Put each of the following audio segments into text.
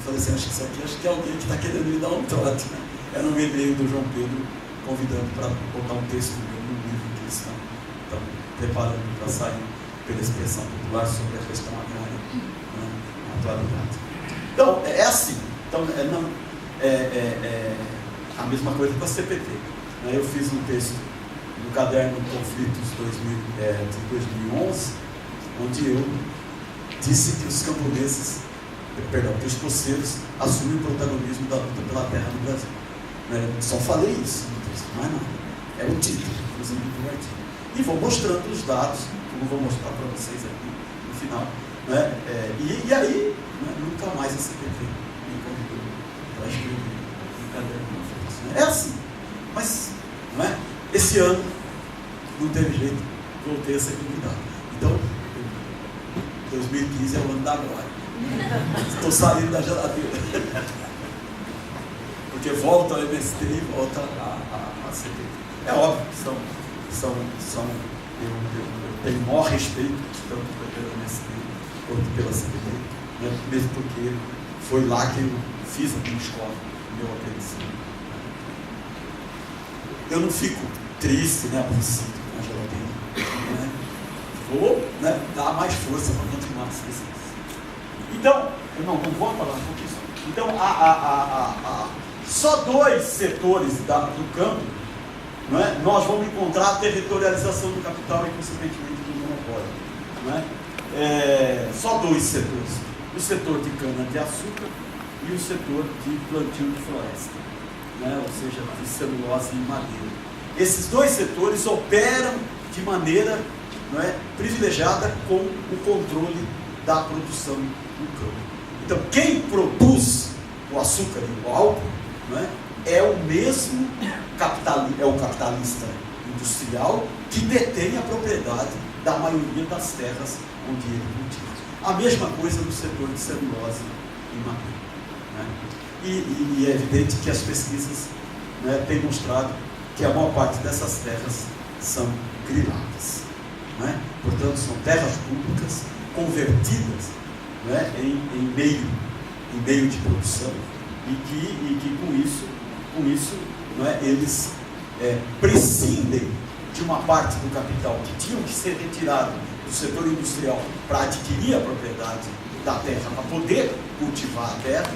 falei assim, acho que é alguém que está querendo me dar um trote, né? Era um e-mail do João Pedro convidando para botar um texto meu no livro que eles estão preparando para sair pela expressão popular sobre a questão agrária, né, na atualidade. Então, é assim. Então, a mesma coisa com a CPT. Né? Eu fiz um texto no caderno Conflitos de 2011, onde eu disse que os camponeses, que os poceiros assumem o protagonismo da luta pela terra no Brasil. Né? Só falei isso no texto, mas não. É o título, inclusive, do artigo. E vou mostrando os dados, como vou mostrar para vocês aqui no final. Né? E aí, né, nunca mais a CPT me convidou para escrever no caderno Conflitos. Né? É assim. Mas, não é? Esse ano, não teve jeito, voltei a ser convidado. Então, 2015 é o ano da glória. Estou saindo da geladeira. Porque volta ao MST e volta a CPT. É óbvio que eu tenho o maior respeito tanto pelo MST quanto pela CPT, né? Mesmo porque foi lá que eu fiz a minha escola, o meu aprendizado. Eu não fico triste, né, aborrecido com a geladeira. Né? Vou, né, dar mais força para continuar as pesquisas. Então, não vou falar um pouquinho só. Então, só dois setores do campo, não é? Nós vamos encontrar a territorialização do capital e, consequentemente, do monopólio. Não é? Só dois setores. O setor de cana-de-açúcar e o setor de plantio de floresta. Né? Ou seja, de celulose e madeira. Esses dois setores operam de maneira, não é, privilegiada com o controle da produção do campo. Então, quem produz o açúcar e o álcool, não é o mesmo capitalista industrial que detém a propriedade da maioria das terras onde ele cultiva. A mesma coisa no setor de celulose e madeira. Né? E é evidente que as pesquisas, né, têm mostrado que a maior parte dessas terras são griladas. Né? Portanto, são terras públicas convertidas, né, em meio de produção e que com isso né, eles prescindem de uma parte do capital que tinham que ser retirado do setor industrial para adquirir a propriedade da terra, para poder cultivar a terra,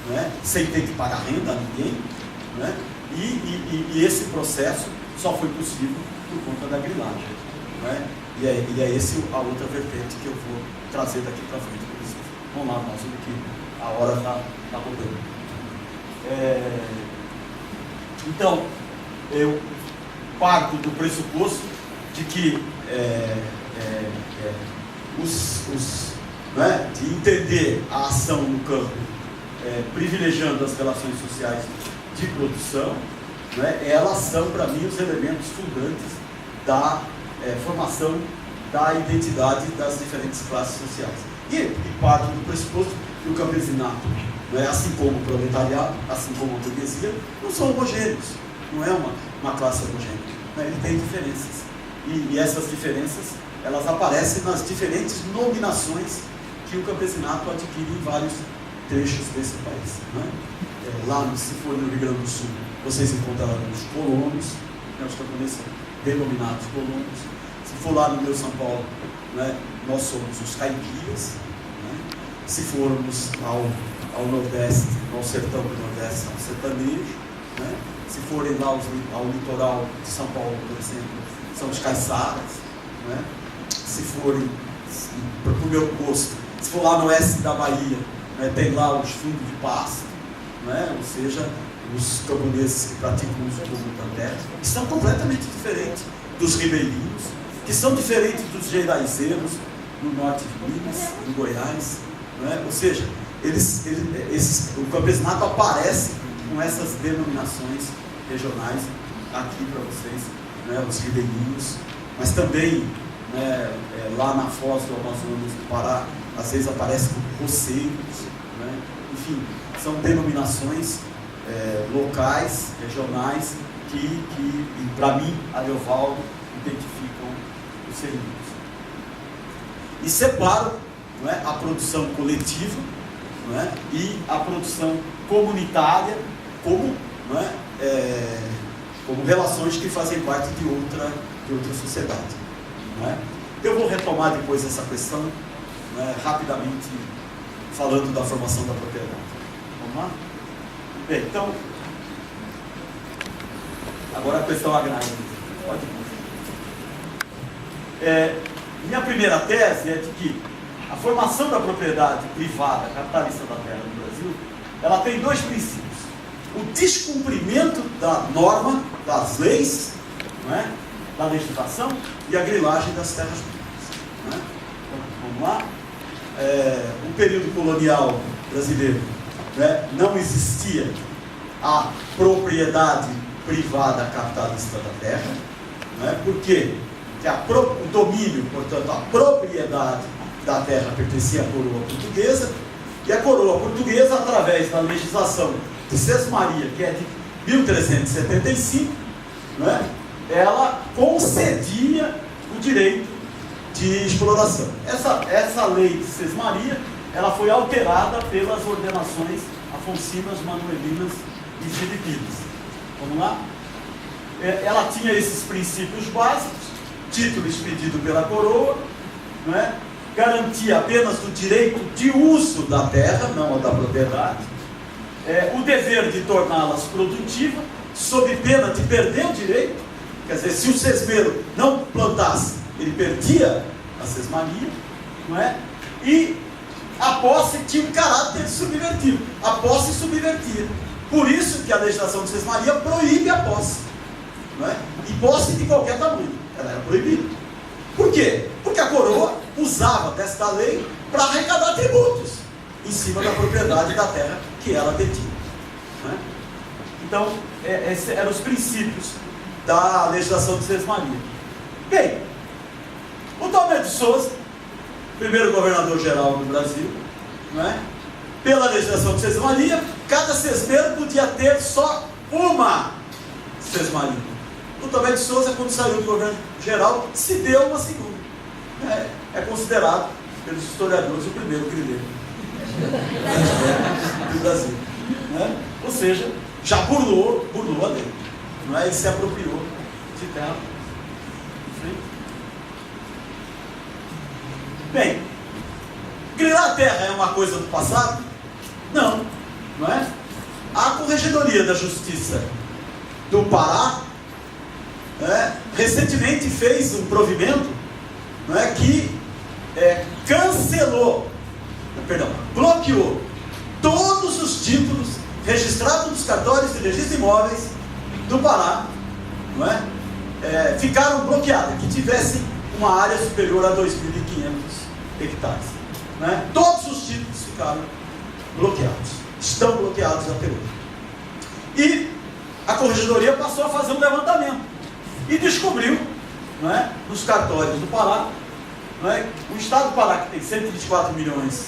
né, sem ter que pagar renda a ninguém, né, e esse processo só foi possível por conta da grilagem. Né, e é esse a outra vertente que eu vou trazer daqui para frente para vocês. Vamos lá, nós vamos que a hora está rodando. Então, eu parto do pressuposto de que né, de entender a ação no campo, privilegiando as relações sociais de produção, né, elas são, para mim, os elementos fundantes da formação da identidade das diferentes classes sociais. E parto do pressuposto que o campesinato, né, assim como o proletariado, assim como a burguesia, não são homogêneos, não é uma classe homogênea, né, ele tem diferenças. E essas diferenças, elas aparecem nas diferentes nominações que o campesinato adquire em vários trechos desse país. Né? Lá, se for no Rio Grande do Sul, vocês encontrarão os colonos, né, os camponeses denominados colonos. Se for lá no meu São Paulo, né, nós somos os caipiras. Né? Se formos ao Nordeste, ao sertão do Nordeste, ao sertanejo. Né? Se forem lá ao litoral de São Paulo, por exemplo, são os caiçaras. Né? Se forem, para o meu gosto, se for lá no oeste da Bahia, né, tem lá os fundos de pasto, né? Ou seja, os camponeses que praticam o uso comum da terra, que são completamente diferentes dos ribeirinhos, que são diferentes dos geiraizeiros no norte de Minas, no Goiás. Né? Ou seja, o campesinato aparece com essas denominações regionais aqui para vocês, né? Os ribeirinhos, mas também, né, lá na foz do Amazonas, do Pará, às vezes aparece como roceiros, né? Enfim, são denominações locais, regionais, que para mim, a Leovaldo, identificam os serviços. E separo, não é, a produção coletiva, não é? E a produção comunitária como, não é? Como relações que fazem parte de outra sociedade. Não é? Eu vou retomar depois essa questão, né, rapidamente, falando da formação da propriedade. Vamos lá? Bem, então, agora a questão agrária. Pode ir. Minha primeira tese é de que a formação da propriedade privada capitalista da terra no Brasil, ela tem dois princípios: o descumprimento da norma, das leis, não é? Da legislação, e a grilagem das terras públicas. Não é? Então, vamos lá. O período colonial brasileiro, né, não existia a propriedade privada capitalista da terra. Não é? Por quê? Porque o domínio, portanto, a propriedade da terra pertencia à coroa portuguesa, e a coroa portuguesa, através da legislação de Sesmaria, que é de 1375, né, ela concedia o direito de exploração. Essa lei de Sesmaria, ela foi alterada pelas ordenações afoncinas, manuelinas e filipinas. Vamos lá? Ela tinha esses princípios básicos: título expedido pela coroa, não é? Garantia apenas do direito de uso da terra, não a da propriedade, o dever de torná-las produtivas, sob pena de perder o direito. Quer dizer, se o sesmeiro não plantasse, ele perdia a sesmaria, não é? E a posse tinha um caráter subvertido, a posse subvertia. Por isso que a legislação de Sesmaria proíbe a posse, não é? E posse de qualquer tamanho, ela era proibida. Por quê? Porque a coroa usava desta lei para arrecadar tributos em cima da propriedade da terra que ela detinha. Não é? Então, esses eram os princípios da legislação de Sesmaria. Bem, o Tomé de Souza, primeiro governador-geral do Brasil, não é? Pela legislação de Sesmaria, cada sesmeiro podia ter só uma sesmaria. O Tomé de Souza, quando saiu do governo geral, se deu uma segunda. É considerado, pelos historiadores, o primeiro grileiro do Brasil. Né? Ou seja, já burlou a lei. Não é? Ele se apropriou de terra. Bem, grilar a terra é uma coisa do passado? Não, não é? A Corregedoria da Justiça do Pará recentemente fez um provimento, não é, que bloqueou todos os títulos registrados nos cartórios de registro de imóveis do Pará, não é? Ficaram bloqueados, que tivessem uma área superior a 2.500 hectares. Não é? Todos os títulos ficaram bloqueados, estão bloqueados até hoje. E a Corregedoria passou a fazer um levantamento e descobriu, não é, nos cartórios do Pará, não é, o estado do Pará, que tem 124 milhões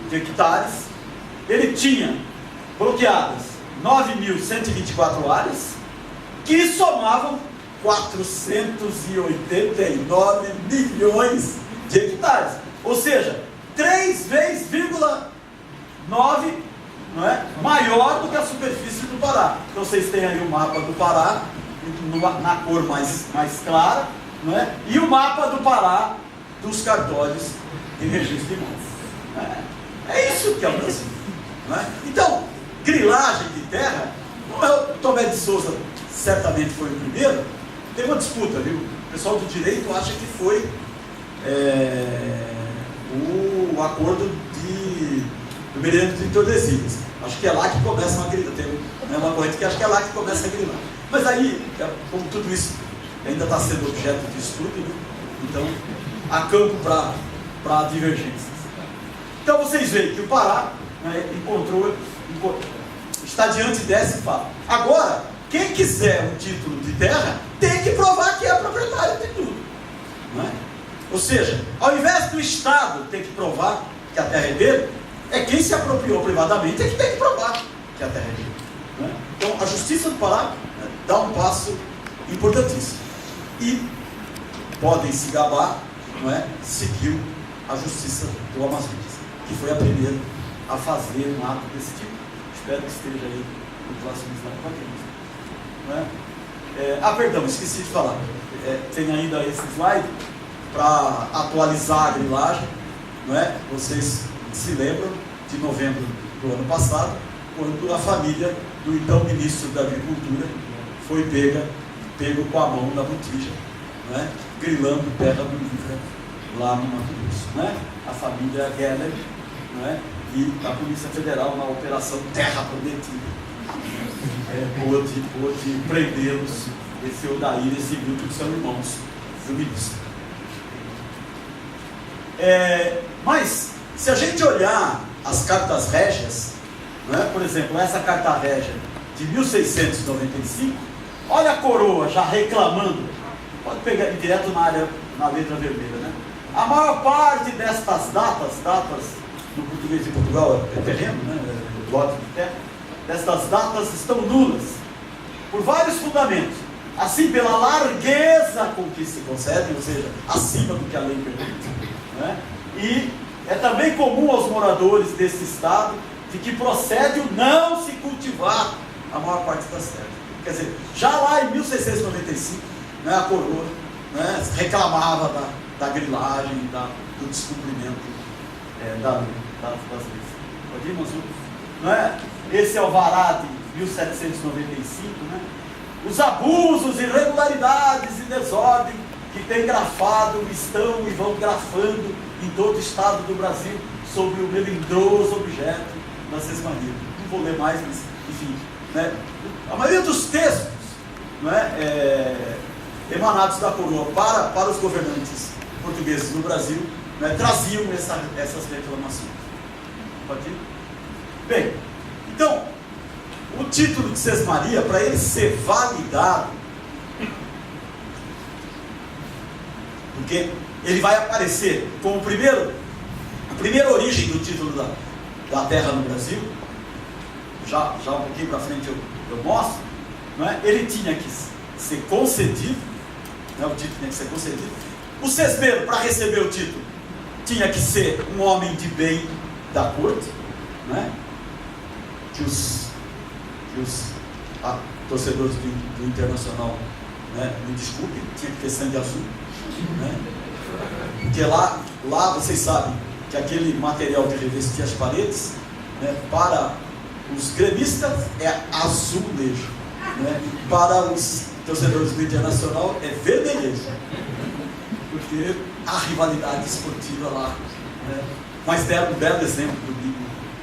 de hectares, ele tinha bloqueadas 9.124 áreas, que somavam 489 milhões de hectares. Ou seja, 3,9 não é, maior do que a superfície do Pará. Então vocês têm aí o mapa do Pará, na cor mais clara, não é? E o mapa do Pará dos cartórios de registro de imóveis. É isso que é o Brasil. Não é? Então, grilagem de terra, não é o Tomé de Souza, certamente foi o primeiro. Tem uma disputa, viu? O pessoal do direito acha que foi o acordo do Meriano de Tordesilhas. Acho que é lá que começa uma grilagem. Tem uma corrente que acho que é lá que começa a grilagem. Mas aí, como tudo isso ainda está sendo objeto de estudo, né? Então há campo para divergências. Então vocês veem que o Pará, né, está diante dessa e fala: agora, quem quiser um título de terra tem que provar que é proprietário de tudo. Não é? Ou seja, ao invés do Estado ter que provar que a terra é dele, quem se apropriou privadamente é que tem que provar que a terra é dele. Não é? Então a Justiça do Pará dá um passo importantíssimo. E podem se gabar, não é? Seguiu a Justiça do Amazonas, que foi a primeira a fazer um ato desse tipo. Espero que esteja aí no próximo slide com a gente. Perdão, esqueci de falar. Tem ainda esse slide para atualizar a grilagem. Não é? Vocês se lembram de novembro do ano passado, quando a família do então ministro da Agricultura foi pego com a mão na botija, não é? Grilando terra bonita lá no Mato Grosso. Não é? A família Geller, não é? E a Polícia Federal, na Operação Terra Prometida, pôde prendê-los, esse Odair e esse Milton, que são irmãos do ministro. Mas, se a gente olhar as cartas régias, não é? Por exemplo, essa carta régia de 1695, olha a coroa já reclamando, pode pegar direto na letra vermelha, né? A maior parte destas datas no português de Portugal é terreno, né? Lote de terra, destas datas estão nulas, por vários fundamentos. Assim, pela largueza com que se concedem, ou seja, acima do que a lei permite, né? E é também comum aos moradores desse estado de que procede o não se cultivar a maior parte das terras. Quer dizer, já lá em 1695, né, a coroa, né, reclamava da grilagem, do descumprimento das leis. Pode ir, Manso? Não é? Esse alvará de 1795, né? Os abusos, irregularidades e desordem que tem grafado, estão e vão grafando em todo o estado do Brasil sobre o melindroso objeto da sesmaria. Não vou ler mais, mas enfim, né? A maioria dos textos, não é, emanados da coroa para os governantes portugueses no Brasil, né, traziam essas reclamações. Pode ir? Bem, então, o título de sesmaria, para ele ser validado, porque ele vai aparecer como a primeira origem do título da terra no Brasil, já um pouquinho para frente eu mostro, não é? Ele tinha que ser concedido, né? O título tinha que ser concedido. O sesmeiro, para receber o título, tinha que ser um homem de bem da corte, né? Que os torcedores do Internacional, né, me desculpem, tinha que ter sangue azul, né? Porque lá vocês sabem que aquele material de revestir as paredes, né, para os gremistas é azulejo, né? Para os torcedores do Internacional é vermelhejo, porque a rivalidade esportiva lá, né? Mas deram um belo exemplo do domingo,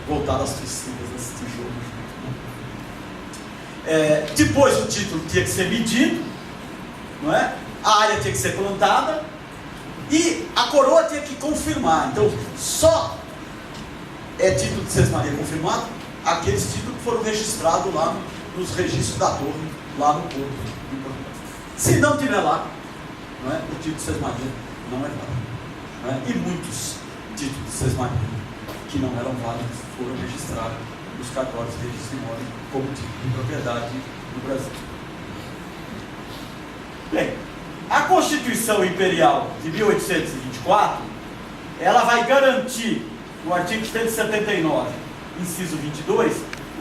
voltar às torcidas a assistir jogo. Depois o título tinha que ser medido, não é? A área tinha que ser plantada e a coroa tinha que confirmar. Então, só é título de sesmaria confirmado aqueles títulos que foram registrados lá nos registros da torre, lá no Porto. Se não tiver lá, não é? O título de sesmaria não é válido. Não é? E muitos títulos de sesmaria que não eram válidos foram registrados nos cartórios de registro de imóvel como título de propriedade no Brasil. Bem, a Constituição Imperial de 1824, ela vai garantir, no artigo 179, inciso 22,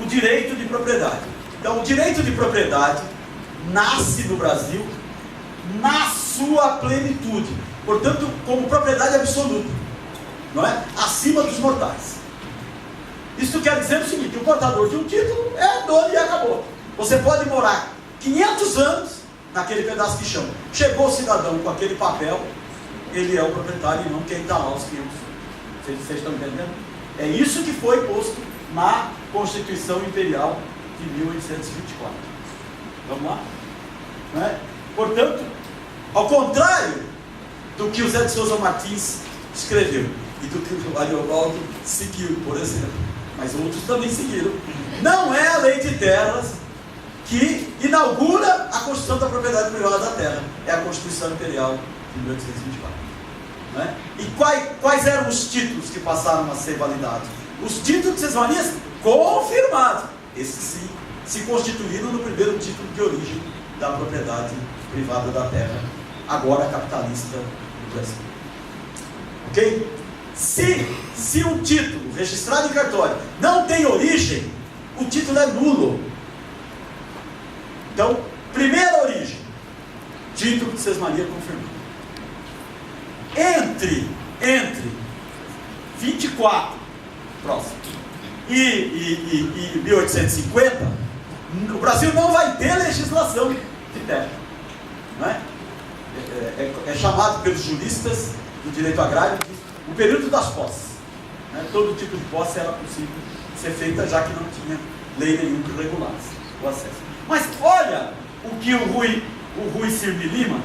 o direito de propriedade. Então, o direito de propriedade nasce no Brasil na sua plenitude, portanto, como propriedade absoluta, não é? Acima dos mortais. Isso quer dizer o seguinte: o portador de um título é dono e acabou. Você pode morar 500 anos naquele pedaço de chão. Chegou o cidadão com aquele papel, ele é o proprietário e não quem está lá os 500 anos. Vocês estão entendendo? É isso que foi posto na Constituição Imperial de 1824. Vamos lá? Não é? Portanto, ao contrário do que o Zé de Souza Martins escreveu e do que o Ariovaldo seguiu, por exemplo, mas outros também seguiram, não é a lei de terras que inaugura a Constituição da propriedade privada da terra, é a Constituição Imperial de 1824. Não é? E quais eram os títulos que passaram a ser validados? Os títulos de sesmarias confirmados. Esses sim se constituíram no primeiro título de origem da propriedade privada da terra, agora capitalista do Brasil. Ok? Se um título registrado em cartório, não tem origem, o título é nulo. Então, primeira origem, título de Sesmaria confirmado. Entre 24, próximo, e 1850, o Brasil não vai ter legislação de terra. Não é? É chamado pelos juristas do direito agrário de o período das posses. Né? Todo tipo de posse era possível ser feita, já que não tinha lei nenhuma que regulasse o acesso. Mas olha o que o Rui Cirne Lima,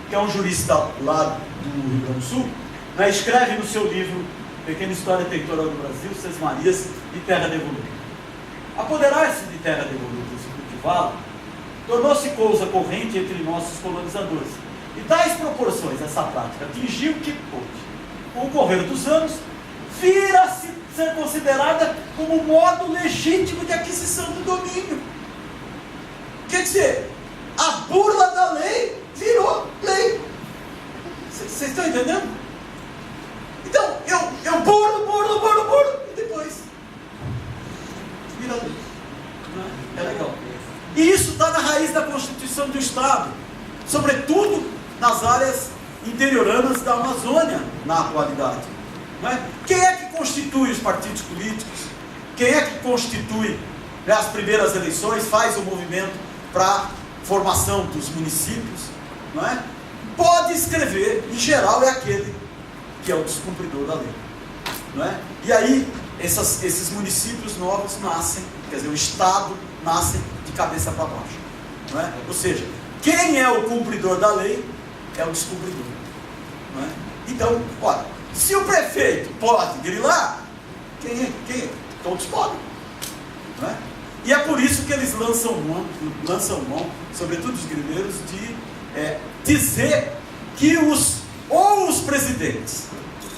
que é um jurista lá do Rio Grande do Sul, né, escreve no seu livro Pequena História Territorial do Brasil, Sesmarias e Terra Devoluta. Apoderar-se de terra devoluta e se cultivá-la tornou-se coisa corrente entre nossos colonizadores. E tais proporções essa prática atingiu o que pôde. Com o correr dos anos, vira-se ser considerada como modo legítimo de aquisição do domínio. Quer dizer, a burla da lei virou lei. Vocês estão entendendo? Então, eu burlo, e depois vira lei. É legal. E isso está na raiz da Constituição do Estado, sobretudo nas áreas interioranas da Amazônia, na atualidade. Não é? Quem é que constitui os partidos políticos? Quem é que constitui, né, as primeiras eleições, faz o movimento para a formação dos municípios? Não é? Pode escrever, em geral, é aquele que é o descumpridor da lei. Não é? E aí, esses municípios novos nascem, quer dizer, o Estado nasce de cabeça para baixo. Não é? Ou seja, quem é o cumpridor da lei é o descumpridor. Não é? Então, olha, se o prefeito pode grilar, quem é? Todos podem. Não é? E é por isso que eles lançam mão, sobretudo os grileiros, de dizer que ou os presidentes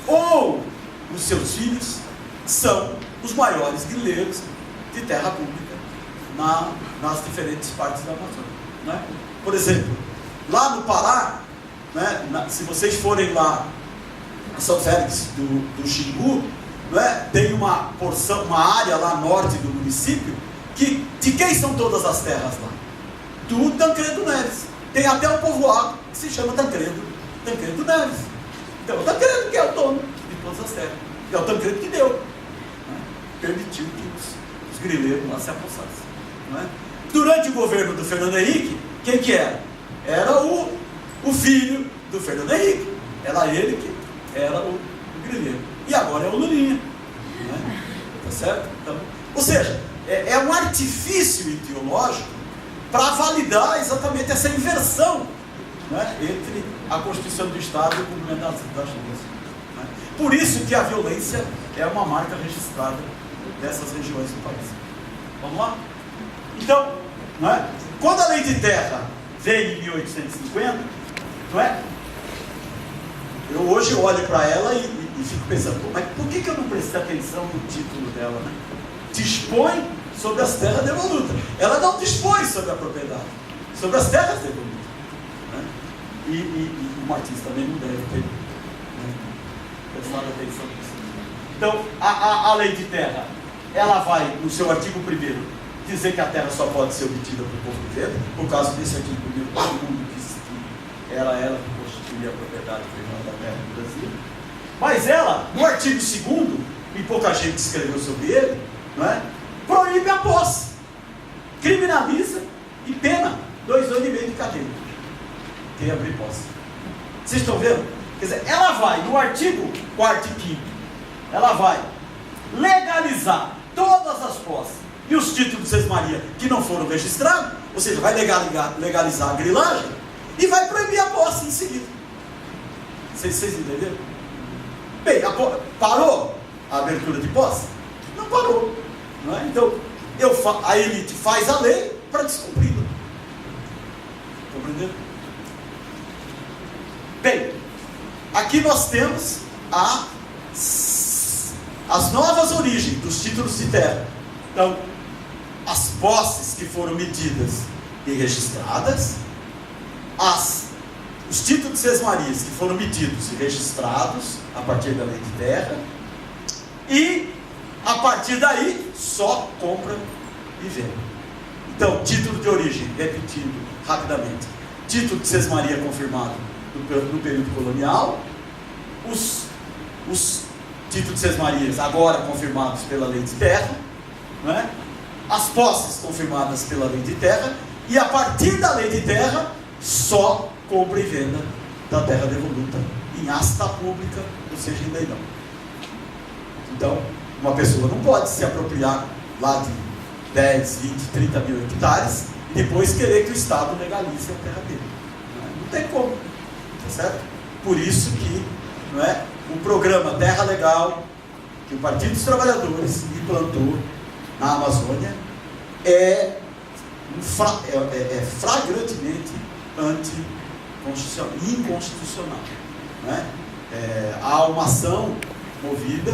ou os seus filhos são os maiores grileiros de terra pública nas diferentes partes da Amazônia. Não é? Por exemplo, lá no Pará, né, se vocês forem lá em São Félix do Xingu, não é, tem uma área lá norte do município, de quem são todas as terras lá? Do Tancredo Neves. Tem até um povoado que se chama Tancredo Neves. Então, o Tancredo que é o dono de todas as terras. É o Tancredo que deu. Né? Permitiu que os grileiros lá se apossassem. Não é? Durante o governo do Fernando Henrique, quem que era? Era o filho do Fernando Henrique. Era ele que era o grileiro. E agora é o Lulinha. Né? Tá certo? Então, ou seja, é um artifício ideológico para validar exatamente essa inversão, né, entre a Constituição do Estado e o cumprimento das leis. Né? Por isso que a violência é uma marca registrada dessas regiões do país. Vamos lá? Então, não é? Quando a lei de terra veio em 1850, não é? Eu hoje olho para ela e fico pensando, mas por que eu não prestei atenção no título dela? Né? Dispõe sobre as terras devolutas. Ela não dispõe sobre a propriedade, sobre as terras devolutas. Né? E o Martins também não deve ter, né, prestado atenção nisso. Então, a lei de terra, ela vai, no seu artigo 1º, dizer que a terra só pode ser obtida por povo vivendo. Por causa desse artigo 1º, todo mundo disse que era ela que constituía a propriedade privada da terra no Brasil. Mas ela, no artigo 2º, e pouca gente escreveu sobre ele, não é? Proíbe a posse, criminaliza e pena 2 anos e meio de cadeia quem abrir posse. Vocês estão vendo? Quer dizer, ela vai no artigo 4º e 5º, ela vai legalizar todas as posses e os títulos de Sesmaria que não foram registrados, ou seja, vai legalizar a grilagem e vai proibir a posse em seguida. Vocês entenderam? Bem, parou a abertura de posse? Não parou. Não é? Então, a elite faz a lei para descumpri-la. Compreendeu? Bem, aqui nós temos as novas origens dos títulos de terra. Então, as posses que foram medidas e registradas, os títulos de Sesmarias que foram medidos e registrados a partir da lei de terra, e A partir daí, só compra e venda. Então, título de origem, repetindo rapidamente: título de sesmaria confirmado no período colonial, os títulos de sesmarias agora confirmados pela lei de terra, não é? As posses confirmadas pela lei de terra, e a partir da lei de terra, só compra e venda da terra devoluta em asta pública, ou seja, em leilão. Então, uma pessoa não pode se apropriar lá de 10, 20, 30 mil hectares e depois querer que o Estado legalize a terra dele. Não tem como, tá certo? Por isso que, não é, o programa Terra Legal, que o Partido dos Trabalhadores implantou na Amazônia, é flagrantemente anticonstitucional, inconstitucional. Né? Há uma ação movida,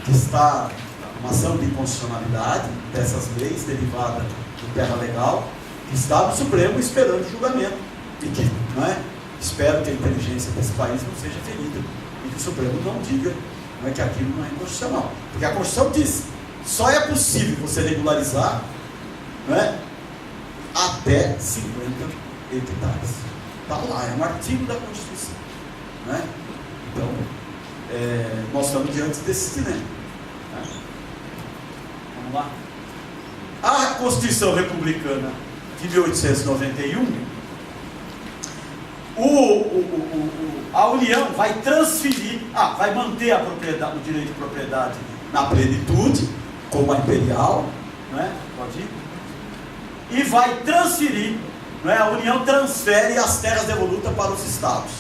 que está, uma ação de inconstitucionalidade dessas leis, derivada do Terra Legal, que está no Supremo esperando julgamento, e que, não é, espero que a inteligência desse país não seja ferida, e que o Supremo não diga, não é, que aquilo não é inconstitucional. Porque a Constituição diz: só é possível você regularizar, não é, até 50 hectares. Está lá, é um artigo da Constituição. Não é? Então, nós estamos diante desse dilema. Né? Vamos lá. A Constituição Republicana de 1891, a União vai transferir, vai manter a propriedade, o direito de propriedade na plenitude, como a imperial, né? Pode ir? E vai transferir, né? A União transfere as terras devolutas para os estados.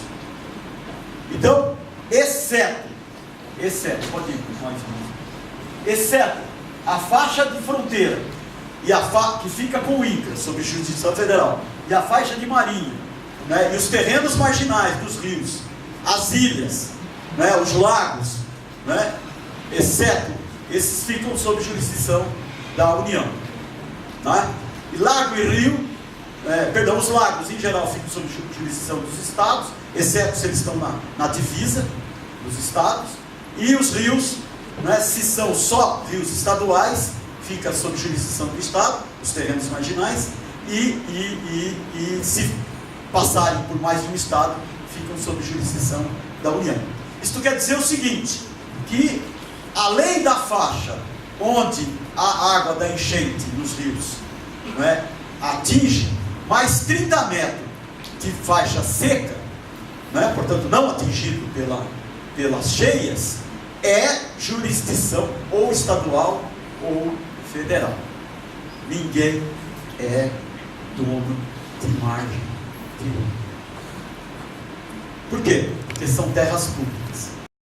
Então, exceto, pode ir, exceto a faixa de fronteira e que fica com o INCRA, sob jurisdição federal, e a faixa de marinha, né? E os terrenos marginais dos rios, as ilhas, né? Os lagos, né? Exceto, esses ficam sob jurisdição da União, né? E lago e rio, os lagos em geral ficam sob jurisdição dos estados, exceto se eles estão na divisa dos estados, e os rios, né, se são só rios estaduais, fica sob jurisdição do estado, os terrenos marginais, e se passarem por mais de um estado, ficam sob jurisdição da União. Isto quer dizer o seguinte, que além da faixa onde a água da enchente nos rios, né, atinge mais 30 metros de faixa seca, né, portanto não atingido pelas cheias, é jurisdição ou estadual ou federal. Ninguém é dono de margem de rio. Por quê? Porque são terras públicas.